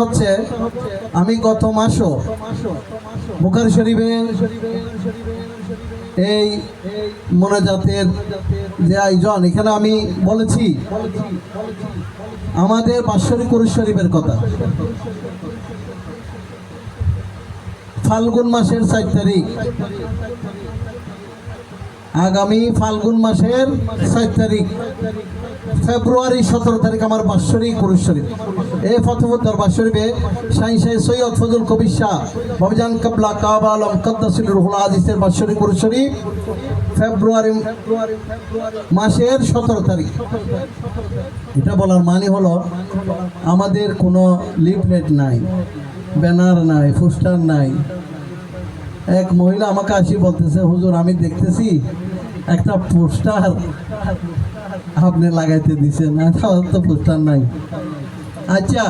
হচ্ছে আমি গত মাসও বুখারী শরীফে এই মোনাজাতের যে আয়োজন এখানে আমি বলেছি আমাদের বাৎসরিক কুরআন শরীফের কথা। ফাল্গুন মাসের 4 তারিখ, আগামী ফাল্গুন মাসের 4 তারিখ, ফেব্রুয়ারি 17 তারিখ আমার বাৎসরিক কুরআন শরীফ। এই ফতেপুর দরবার শরীফে শাহী সৈয়দ ফজল কবির শাহ বাবিজান কাবলা কাবা আলম কদ্দাসিল রুহুল আজিজের বাৎসরিক কুরআন শরীফ ফেব্রুয়ারি মাসের 17 তারিখ। এটা বলার মানে হলো আমাদের কোনো লিফলেট নাই, ব্যানার নাই, পোস্টার নাই। এক মহিলা আমাকে আসি বলতেছে, হুজুর আমি দেখতেছি একটা পোস্টার আপনি লাগাইতে দিছেন, তো পোস্টার নাই। আচ্ছা